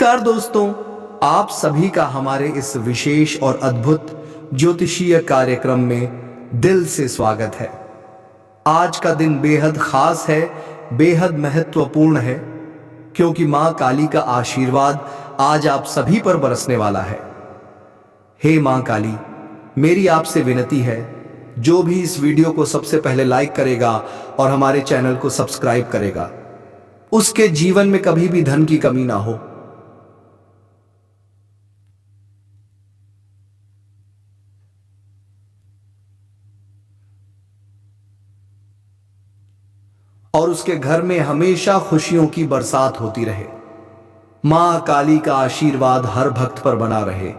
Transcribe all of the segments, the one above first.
नमस्कार दोस्तों, आप सभी का हमारे इस विशेष और अद्भुत ज्योतिषीय कार्यक्रम में दिल से स्वागत है। आज का दिन बेहद खास है, बेहद महत्वपूर्ण है, क्योंकि मां काली का आशीर्वाद आज आप सभी पर बरसने वाला है। हे मां काली, मेरी आपसे विनती है, जो भी इस वीडियो को सबसे पहले लाइक करेगा और हमारे चैनल को सब्सक्राइब करेगा, उसके जीवन में कभी भी धन की कमी ना हो। और उसके घर में हमेशा खुशियों की बरसात होती रहे। मां काली का आशीर्वाद हर भक्त पर बना रहे।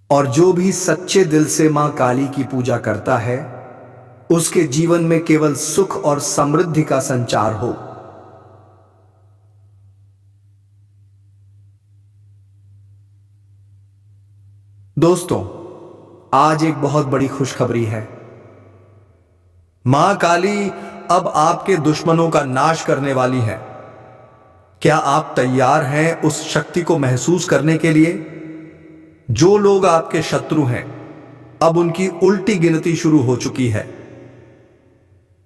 और जो भी सच्चे दिल से मां काली की पूजा करता है, उसके जीवन में केवल सुख और समृद्धि का संचार हो। दोस्तों, आज एक बहुत बड़ी खुशखबरी है। मां काली अब आपके दुश्मनों का नाश करने वाली है। क्या आप तैयार हैं उस शक्ति को महसूस करने के लिए? जो लोग आपके शत्रु हैं, अब उनकी उल्टी गिनती शुरू हो चुकी है।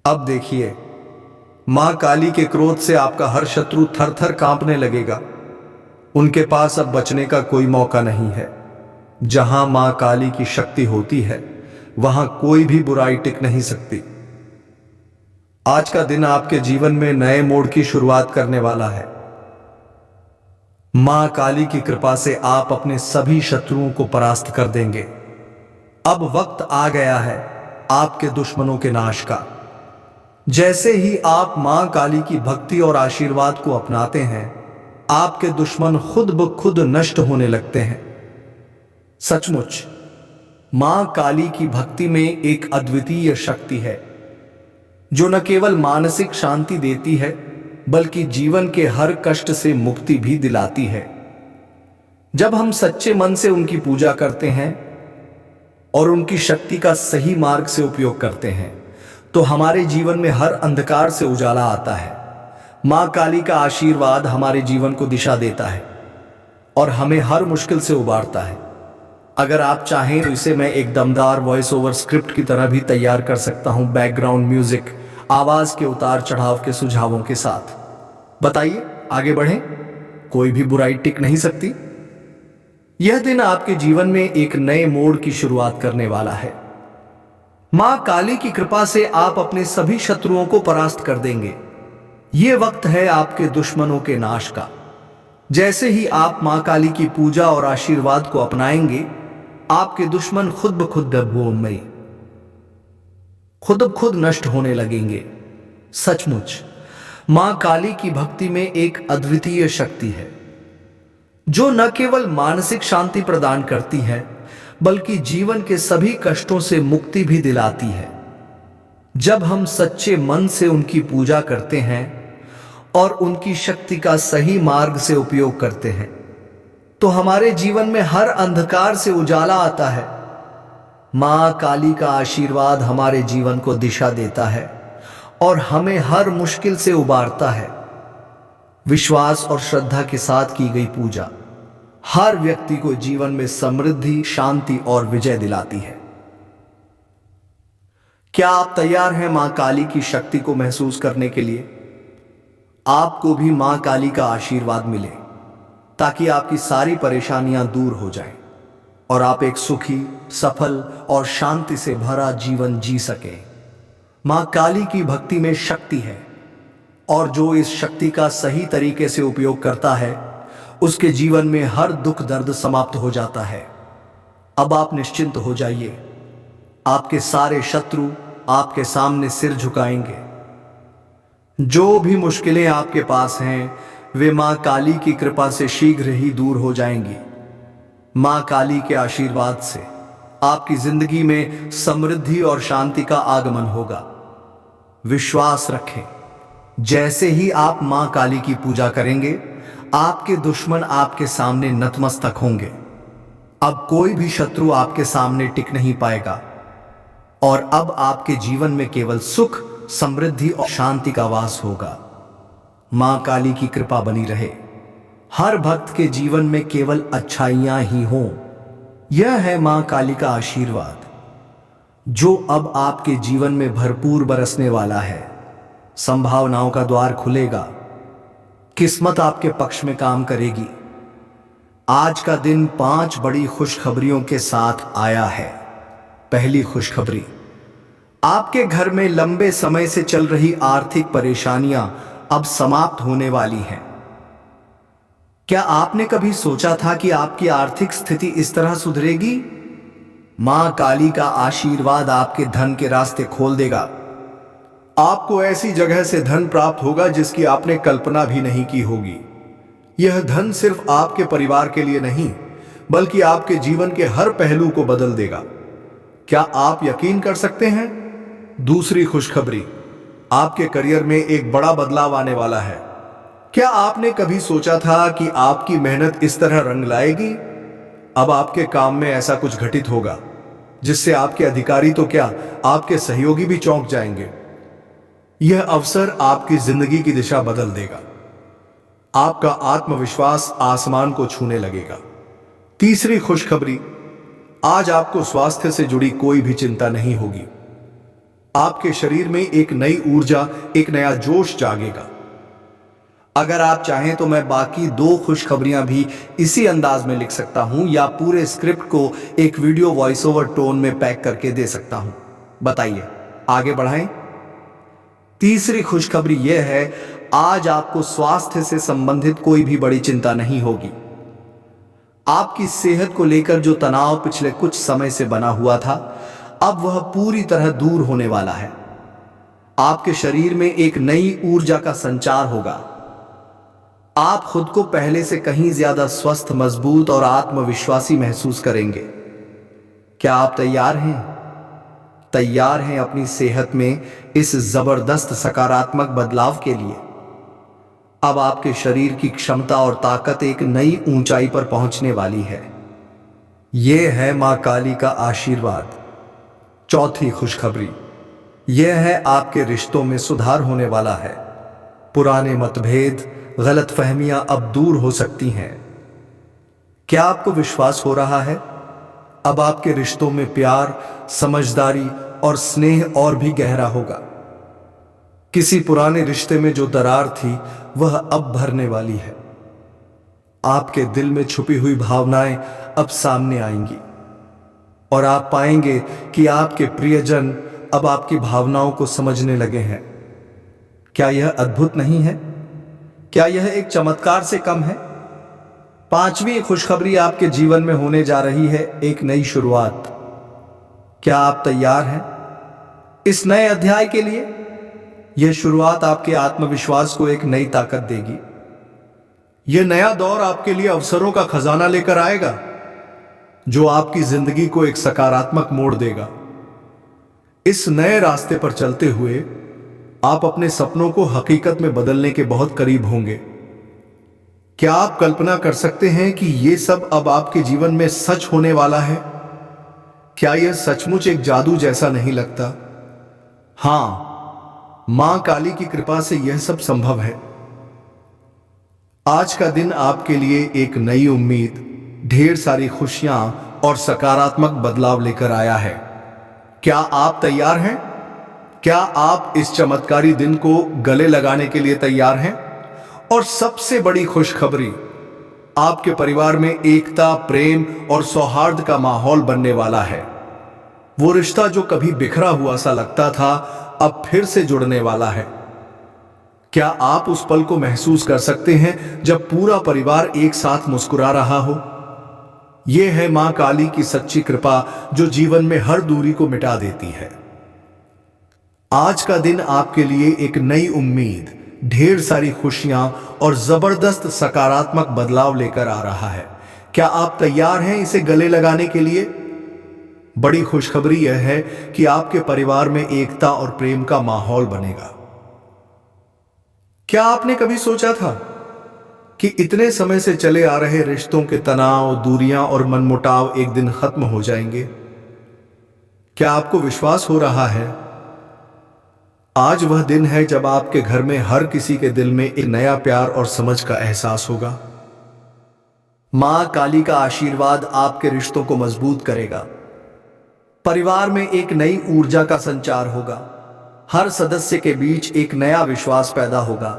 अब देखिए, मां काली के क्रोध से आपका हर शत्रु थर थर कांपने लगेगा। उनके पास अब बचने का कोई मौका नहीं है। जहां मां काली की शक्ति होती है, वहां कोई भी बुराई टिक नहीं सकती। आज का दिन आपके जीवन में नए मोड़ की शुरुआत करने वाला है। मां काली की कृपा से आप अपने सभी शत्रुओं को परास्त कर देंगे। अब वक्त आ गया है आपके दुश्मनों के नाश का। जैसे ही आप मां काली की भक्ति और आशीर्वाद को अपनाते हैं, आपके दुश्मन खुद ब खुद नष्ट होने लगते हैं। सचमुच, मां काली की भक्ति में एक अद्वितीय शक्ति है, जो न केवल मानसिक शांति देती है, बल्कि जीवन के हर कष्ट से मुक्ति भी दिलाती है। जब हम सच्चे मन से उनकी पूजा करते हैं और उनकी शक्ति का सही मार्ग से उपयोग करते हैं, तो हमारे जीवन में हर अंधकार से उजाला आता है। मां काली का आशीर्वाद हमारे जीवन को दिशा देता है और हमें हर मुश्किल से उबारता है। अगर आप चाहें तो इसे मैं एक दमदार वॉइस ओवर स्क्रिप्ट की तरह भी तैयार कर सकता हूं, बैकग्राउंड म्यूजिक, आवाज के उतार चढ़ाव के सुझावों के साथ। बताइए, आगे बढ़ें? कोई भी बुराई टिक नहीं सकती। यह दिन आपके जीवन में एक नए मोड़ की शुरुआत करने वाला है। मां काली की कृपा से आप अपने सभी शत्रुओं को परास्त कर देंगे। यह वक्त है आपके दुश्मनों के नाश का। जैसे ही आप मां काली की पूजा और आशीर्वाद को अपनाएंगे, आपके दुश्मन खुद ब खुद नष्ट होने लगेंगे। सचमुच, मां काली की भक्ति में एक अद्वितीय शक्ति है, जो न केवल मानसिक शांति प्रदान करती है, बल्कि जीवन के सभी कष्टों से मुक्ति भी दिलाती है। जब हम सच्चे मन से उनकी पूजा करते हैं और उनकी शक्ति का सही मार्ग से उपयोग करते हैं, तो हमारे जीवन में हर अंधकार से उजाला आता है। मां काली का आशीर्वाद हमारे जीवन को दिशा देता है और हमें हर मुश्किल से उबारता है। विश्वास और श्रद्धा के साथ की गई पूजा हर व्यक्ति को जीवन में समृद्धि, शांति और विजय दिलाती है। क्या आप तैयार हैं मां काली की शक्ति को महसूस करने के लिए? आपको भी मां काली का आशीर्वाद मिले, ताकि आपकी सारी परेशानियां दूर हो जाएं और आप एक सुखी, सफल और शांति से भरा जीवन जी सकें। मां काली की भक्ति में शक्ति है, और जो इस शक्ति का सही तरीके से उपयोग करता है, उसके जीवन में हर दुख दर्द समाप्त हो जाता है। अब आप निश्चिंत हो जाइए। आपके सारे शत्रु आपके सामने सिर झुकाएंगे। जो भी मुश्किलें आपके पास हैं, वे मां काली की कृपा से शीघ्र ही दूर हो जाएंगी। मां काली के आशीर्वाद से आपकी जिंदगी में समृद्धि और शांति का आगमन होगा। विश्वास रखें, जैसे ही आप मां काली की पूजा करेंगे, आपके दुश्मन आपके सामने नतमस्तक होंगे। अब कोई भी शत्रु आपके सामने टिक नहीं पाएगा और अब आपके जीवन में केवल सुख, समृद्धि और शांति का वास होगा। मां काली की कृपा बनी रहे, हर भक्त के जीवन में केवल अच्छाइयां ही हों। यह है मां काली का आशीर्वाद जो अब आपके जीवन में भरपूर बरसने वाला है। संभावनाओं का द्वार खुलेगा, किस्मत आपके पक्ष में काम करेगी। आज का दिन 5 बड़ी खुशखबरियों के साथ आया है। पहली खुशखबरी, आपके घर में लंबे समय से चल रही आर्थिक परेशानियां अब समाप्त होने वाली हैं। क्या आपने कभी सोचा था कि आपकी आर्थिक स्थिति इस तरह सुधरेगी? मां काली का आशीर्वाद आपके धन के रास्ते खोल देगा। आपको ऐसी जगह से धन प्राप्त होगा जिसकी आपने कल्पना भी नहीं की होगी। यह धन सिर्फ आपके परिवार के लिए नहीं, बल्कि आपके जीवन के हर पहलू को बदल देगा। क्या आप यकीन कर सकते हैं? दूसरी खुशखबरी, आपके करियर में एक बड़ा बदलाव आने वाला है। क्या आपने कभी सोचा था कि आपकी मेहनत इस तरह रंग लाएगी? अब आपके काम में ऐसा कुछ घटित होगा जिससे आपके अधिकारी तो क्या, आपके सहयोगी भी चौंक जाएंगे। यह अवसर आपकी जिंदगी की दिशा बदल देगा। आपका आत्मविश्वास आसमान को छूने लगेगा। तीसरी खुशखबरी, आज आपको स्वास्थ्य से जुड़ी कोई भी चिंता नहीं होगी। आपके शरीर में एक नई ऊर्जा, एक नया जोश जागेगा। अगर आप चाहें तो मैं बाकी 2 खुशखबरियां भी इसी अंदाज में लिख सकता हूं या पूरे स्क्रिप्ट को एक वीडियो वॉइस ओवर टोन में पैक करके दे सकता हूं। बताइए, आगे बढ़ाएं। तीसरी खुशखबरी यह है, आज आपको स्वास्थ्य से संबंधित कोई भी बड़ी चिंता नहीं होगी। आपकी सेहत को लेकर जो तनाव पिछले कुछ समय से बना हुआ था, अब वह पूरी तरह दूर होने वाला है। आपके शरीर में एक नई ऊर्जा का संचार होगा। आप खुद को पहले से कहीं ज्यादा स्वस्थ, मजबूत और आत्मविश्वासी महसूस करेंगे। क्या आप तैयार हैं? तैयार हैं अपनी सेहत में इस जबरदस्त सकारात्मक बदलाव के लिए? अब आपके शरीर की क्षमता और ताकत एक नई ऊंचाई पर पहुंचने वाली है। यह है मां काली का आशीर्वाद। चौथी खुशखबरी, यह है आपके रिश्तों में सुधार होने वाला है। पुराने मतभेद, गलतफहमियां अब दूर हो सकती हैं। क्या आपको विश्वास हो रहा है? अब आपके रिश्तों में प्यार, समझदारी और स्नेह और भी गहरा होगा। किसी पुराने रिश्ते में जो दरार थी, वह अब भरने वाली है। आपके दिल में छुपी हुई भावनाएं अब सामने आएंगी और आप पाएंगे कि आपके प्रियजन अब आपकी भावनाओं को समझने लगे हैं। क्या यह अद्भुत नहीं है? क्या यह एक चमत्कार से कम है? 5वीं खुशखबरी, आपके जीवन में होने जा रही है एक नई शुरुआत। क्या आप तैयार हैं इस नए अध्याय के लिए? यह शुरुआत आपके आत्मविश्वास को एक नई ताकत देगी। यह नया दौर आपके लिए अवसरों का खजाना लेकर आएगा जो आपकी जिंदगी को एक सकारात्मक मोड़ देगा। इस नए रास्ते पर चलते हुए आप अपने सपनों को हकीकत में बदलने के बहुत करीब होंगे। क्या आप कल्पना कर सकते हैं कि यह सब अब आपके जीवन में सच होने वाला है? क्या यह सचमुच एक जादू जैसा नहीं लगता? हां, मां काली की कृपा से यह सब संभव है। आज का दिन आपके लिए एक नई उम्मीद, ढेर सारी खुशियां और सकारात्मक बदलाव लेकर आया है। क्या आप तैयार हैं? क्या आप इस चमत्कारी दिन को गले लगाने के लिए तैयार हैं? और सबसे बड़ी खुशखबरी, आपके परिवार में एकता, प्रेम और सौहार्द का माहौल बनने वाला है। वो रिश्ता जो कभी बिखरा हुआ सा लगता था, अब फिर से जुड़ने वाला है। क्या आप उस पल को महसूस कर सकते हैं जब पूरा परिवार एक साथ मुस्कुरा रहा हो? यह है मां काली की सच्ची कृपा जो जीवन में हर दूरी को मिटा देती है। आज का दिन आपके लिए एक नई उम्मीद, ढेर सारी खुशियां और जबरदस्त सकारात्मक बदलाव लेकर आ रहा है। क्या आप तैयार हैं इसे गले लगाने के लिए? बड़ी खुशखबरी यह है कि आपके परिवार में एकता और प्रेम का माहौल बनेगा। क्या आपने कभी सोचा था कि इतने समय से चले आ रहे रिश्तों के तनाव, दूरियां और मनमुटाव एक दिन खत्म हो जाएंगे? क्या आपको विश्वास हो रहा है आज वह दिन है जब आपके घर में हर किसी के दिल में एक नया प्यार और समझ का एहसास होगा। मां काली का आशीर्वाद आपके रिश्तों को मजबूत करेगा। परिवार में एक नई ऊर्जा का संचार होगा। हर सदस्य के बीच एक नया विश्वास पैदा होगा।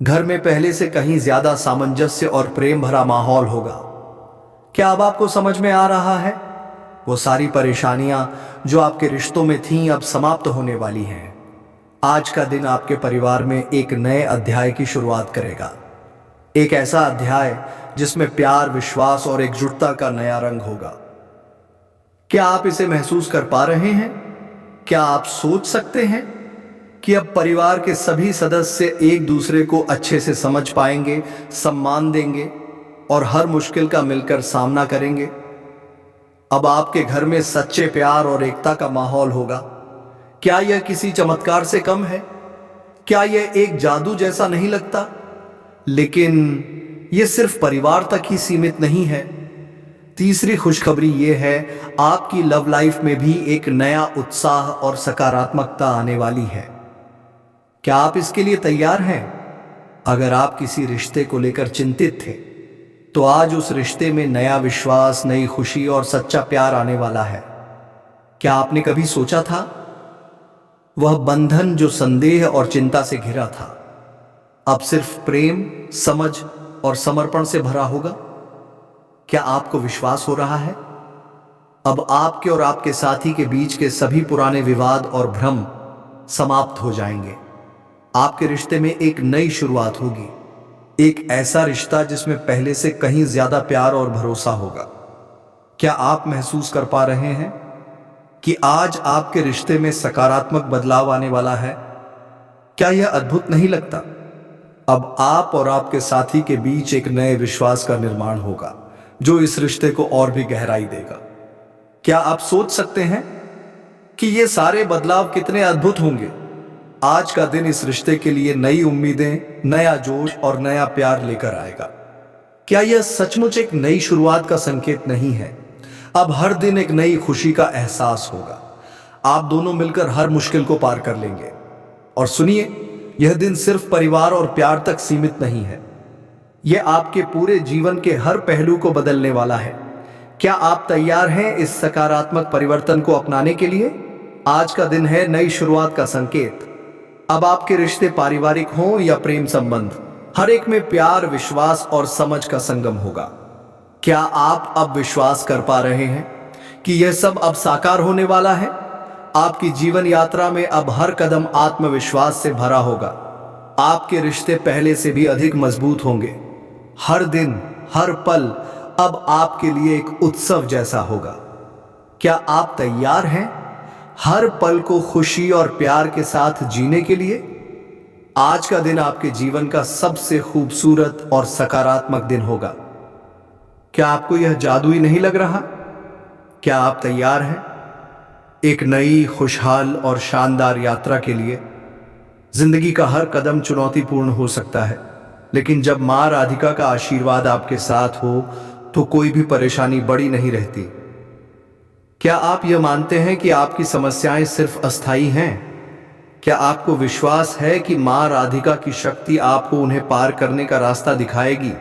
घर में पहले से कहीं ज्यादा सामंजस्य और प्रेम भरा माहौल होगा। क्या अब आपको समझ में आ रहा है? वो सारी परेशानियां जो आपके रिश्तों में थीं अब समाप्त होने वाली हैं। आज का दिन आपके परिवार में एक नए अध्याय की शुरुआत करेगा। एक ऐसा अध्याय जिसमें प्यार, विश्वास और एकजुटता का नया रंग होगा। क्या आप इसे महसूस कर पा रहे हैं? क्या आप सोच सकते हैं कि अब परिवार के सभी सदस्य एक दूसरे को अच्छे से समझ पाएंगे, सम्मान देंगे और हर मुश्किल का मिलकर सामना करेंगे? अब आपके घर में सच्चे प्यार और एकता का माहौल होगा। क्या यह किसी चमत्कार से कम है? क्या यह एक जादू जैसा नहीं लगता? लेकिन यह सिर्फ परिवार तक ही सीमित नहीं है। तीसरी खुशखबरी यह है, आपकी लव लाइफ में भी एक नया उत्साह और सकारात्मकता आने वाली है। क्या आप इसके लिए तैयार हैं? अगर आप किसी रिश्ते को लेकर चिंतित थे, तो आज उस रिश्ते में नया विश्वास, नई खुशी और सच्चा प्यार आने वाला है। क्या आपने कभी सोचा था वह बंधन जो संदेह और चिंता से घिरा था, अब सिर्फ प्रेम, समझ और समर्पण से भरा होगा? क्या आपको विश्वास हो रहा है? अब आपके और आपके साथी के बीच के सभी पुराने विवाद और भ्रम समाप्त हो जाएंगे। आपके रिश्ते में एक नई शुरुआत होगी। एक ऐसा रिश्ता जिसमें पहले से कहीं ज्यादा प्यार और भरोसा होगा। क्या आप महसूस कर पा रहे हैं कि आज आपके रिश्ते में सकारात्मक बदलाव आने वाला है? क्या यह अद्भुत नहीं लगता? अब आप और आपके साथी के बीच एक नए विश्वास का निर्माण होगा जो इस रिश्ते को और भी गहराई देगा। क्या आप सोच सकते हैं कि ये सारे बदलाव कितने अद्भुत होंगे? आज का दिन इस रिश्ते के लिए नई उम्मीदें, नया जोश और नया प्यार लेकर आएगा। क्या यह सचमुच एक नई शुरुआत का संकेत नहीं है? अब हर दिन एक नई खुशी का एहसास होगा। आप दोनों मिलकर हर मुश्किल को पार कर लेंगे। और सुनिए, यह दिन सिर्फ परिवार और प्यार तक सीमित नहीं है। यह आपके पूरे जीवन के हर पहलू को बदलने वाला है। क्या आप तैयार हैं इस सकारात्मक परिवर्तन को अपनाने के लिए? आज का दिन है नई शुरुआत का संकेत। अब आपके रिश्ते पारिवारिक हों या प्रेम संबंध, हर एक में प्यार, विश्वास और समझ का संगम होगा। क्या आप अब विश्वास कर पा रहे हैं कि यह सब अब साकार होने वाला है? आपकी जीवन यात्रा में अब हर कदम आत्मविश्वास से भरा होगा। आपके रिश्ते पहले से भी अधिक मजबूत होंगे। हर दिन, हर पल अब आपके लिए एक उत्सव जैसा होगा। क्या आप तैयार हैं हर पल को खुशी और प्यार के साथ जीने के लिए? आज का दिन आपके जीवन का सबसे खूबसूरत और सकारात्मक दिन होगा। क्या आपको यह जादुई नहीं लग रहा? क्या आप तैयार हैं एक नई, खुशहाल और शानदार यात्रा के लिए? जिंदगी का हर कदम चुनौतीपूर्ण हो सकता है, लेकिन जब मां राधिका का आशीर्वाद आपके साथ हो तो कोई भी परेशानी बड़ी नहीं रहती। क्या आप यह मानते हैं कि आपकी समस्याएं सिर्फ अस्थायी हैं? क्या आपको विश्वास है कि मां राधिका की शक्ति आपको उन्हें पार करने का रास्ता दिखाएगी?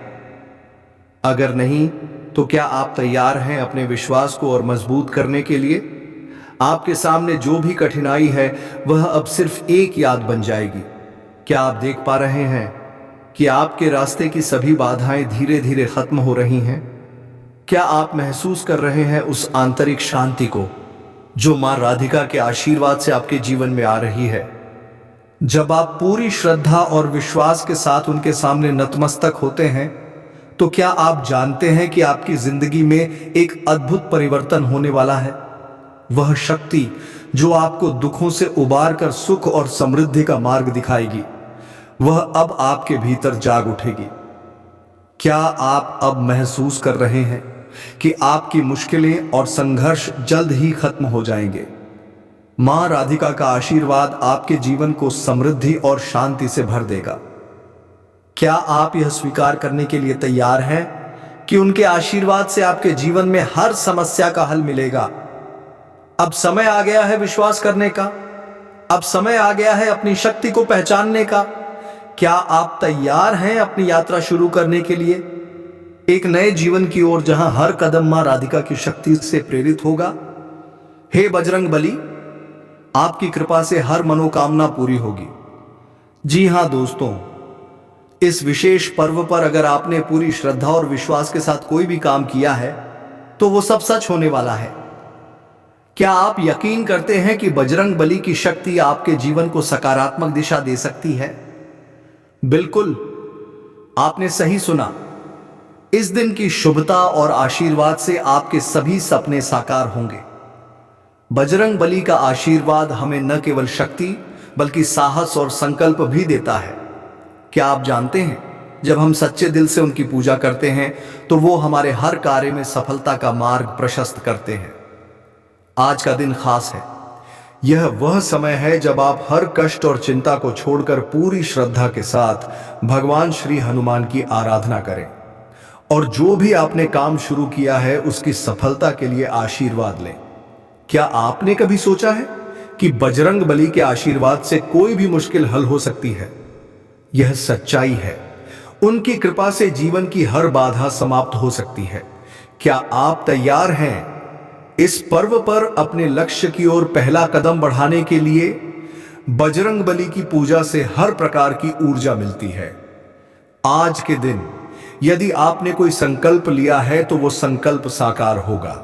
अगर नहीं, तो क्या आप तैयार हैं अपने विश्वास को और मजबूत करने के लिए? आपके सामने जो भी कठिनाई है वह अब सिर्फ एक याद बन जाएगी। क्या आप देख पा रहे हैं कि आपके रास्ते की सभी बाधाएं धीरे धीरे खत्म हो रही हैं? क्या आप महसूस कर रहे हैं उस आंतरिक शांति को जो मां राधिका के आशीर्वाद से आपके जीवन में आ रही है? जब आप पूरी श्रद्धा और विश्वास के साथ उनके सामने नतमस्तक होते हैं, तो क्या आप जानते हैं कि आपकी जिंदगी में एक अद्भुत परिवर्तन होने वाला है? वह शक्ति जो आपको दुखों से उबार कर सुख और समृद्धि का मार्ग दिखाएगी, वह अब आपके भीतर जाग उठेगी। क्या आप अब महसूस कर रहे हैं कि आपकी मुश्किलें और संघर्ष जल्द ही खत्म हो जाएंगे? मां राधिका का आशीर्वाद आपके जीवन को समृद्धि और शांति से भर देगा। क्या आप यह स्वीकार करने के लिए तैयार हैं कि उनके आशीर्वाद से आपके जीवन में हर समस्या का हल मिलेगा? अब समय आ गया है विश्वास करने का। अब समय आ गया है अपनी शक्ति को पहचानने का। क्या आप तैयार हैं अपनी यात्रा शुरू करने के लिए, एक नए जीवन की ओर जहां हर कदम मां राधिका की शक्ति से प्रेरित होगा? हे बजरंग बली, आपकी कृपा से हर मनोकामना पूरी होगी। जी हां दोस्तों, इस विशेष पर्व पर अगर आपने पूरी श्रद्धा और विश्वास के साथ कोई भी काम किया है तो वो सब सच होने वाला है। क्या आप यकीन करते हैं कि बजरंग बली की शक्ति आपके जीवन को सकारात्मक दिशा दे सकती है? बिल्कुल, आपने सही सुना। इस दिन की शुभता और आशीर्वाद से आपके सभी सपने साकार होंगे। बजरंग बली का आशीर्वाद हमें न केवल शक्ति बल्कि साहस और संकल्प भी देता है। क्या आप जानते हैं, जब हम सच्चे दिल से उनकी पूजा करते हैं तो वो हमारे हर कार्य में सफलता का मार्ग प्रशस्त करते हैं। आज का दिन खास है। यह वह समय है जब आप हर कष्ट और चिंता को छोड़कर पूरी श्रद्धा के साथ भगवान श्री हनुमान की आराधना करें और जो भी आपने काम शुरू किया है उसकी सफलता के लिए आशीर्वाद लें। क्या आपने कभी सोचा है कि बजरंग बली के आशीर्वाद से कोई भी मुश्किल हल हो सकती है? यह सच्चाई है। उनकी कृपा से जीवन की हर बाधा समाप्त हो सकती है। क्या आप तैयार हैं इस पर्व पर अपने लक्ष्य की ओर पहला कदम बढ़ाने के लिए? बजरंग बली की पूजा से हर प्रकार की ऊर्जा मिलती है। आज के दिन यदि आपने कोई संकल्प लिया है तो वो संकल्प साकार होगा।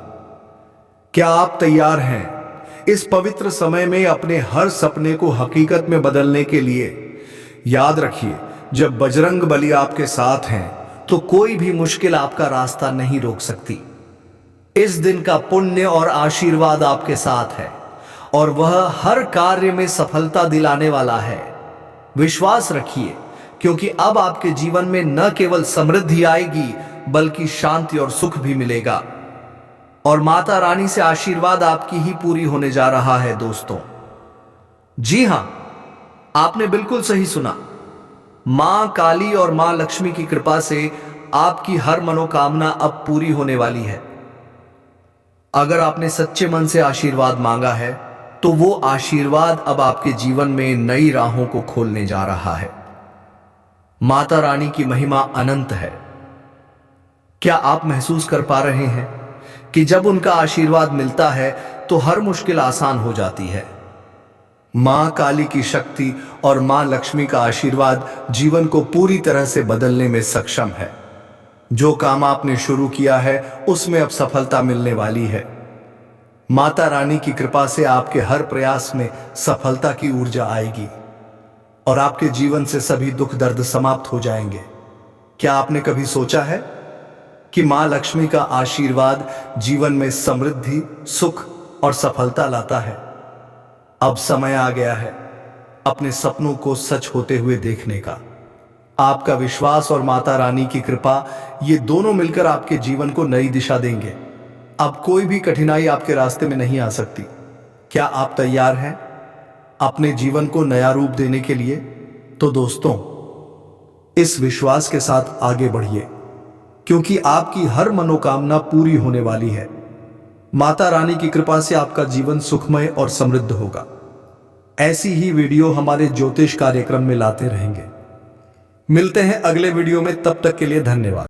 क्या आप तैयार हैं इस पवित्र समय में अपने हर सपने को हकीकत में बदलने के लिए? याद रखिए, जब बजरंग बली आपके साथ हैं तो कोई भी मुश्किल आपका रास्ता नहीं रोक सकती। इस दिन का पुण्य और आशीर्वाद आपके साथ है और वह हर कार्य में सफलता दिलाने वाला है। विश्वास रखिए, क्योंकि अब आपके जीवन में न केवल समृद्धि आएगी बल्कि शांति और सुख भी मिलेगा और माता रानी से आशीर्वाद आपकी ही पूरी होने जा रहा है दोस्तों। जी हां, आपने बिल्कुल सही सुना। मां काली और मां लक्ष्मी की कृपा से आपकी हर मनोकामना अब पूरी होने वाली है। अगर आपने सच्चे मन से आशीर्वाद मांगा है तो वो आशीर्वाद अब आपके जीवन में नई राहों को खोलने जा रहा है। माता रानी की महिमा अनंत है। क्या आप महसूस कर पा रहे हैं कि जब उनका आशीर्वाद मिलता है तो हर मुश्किल आसान हो जाती है? मां काली की शक्ति और मां लक्ष्मी का आशीर्वाद जीवन को पूरी तरह से बदलने में सक्षम है। जो काम आपने शुरू किया है उसमें अब सफलता मिलने वाली है। माता रानी की कृपा से आपके हर प्रयास में सफलता की ऊर्जा आएगी और आपके जीवन से सभी दुख दर्द समाप्त हो जाएंगे। क्या आपने कभी सोचा है कि मां लक्ष्मी का आशीर्वाद जीवन में समृद्धि, सुख और सफलता लाता है? अब समय आ गया है अपने सपनों को सच होते हुए देखने का। आपका विश्वास और माता रानी की कृपा, ये दोनों मिलकर आपके जीवन को नई दिशा देंगे। अब कोई भी कठिनाई आपके रास्ते में नहीं आ सकती। क्या आप तैयार हैं अपने जीवन को नया रूप देने के लिए? तो दोस्तों, इस विश्वास के साथ आगे बढ़िए, क्योंकि आपकी हर मनोकामना पूरी होने वाली है। माता रानी की कृपा से आपका जीवन सुखमय और समृद्ध होगा। ऐसी ही वीडियो हमारे ज्योतिष कार्यक्रम में लाते रहेंगे। मिलते हैं अगले वीडियो में, तब तक के लिए धन्यवाद।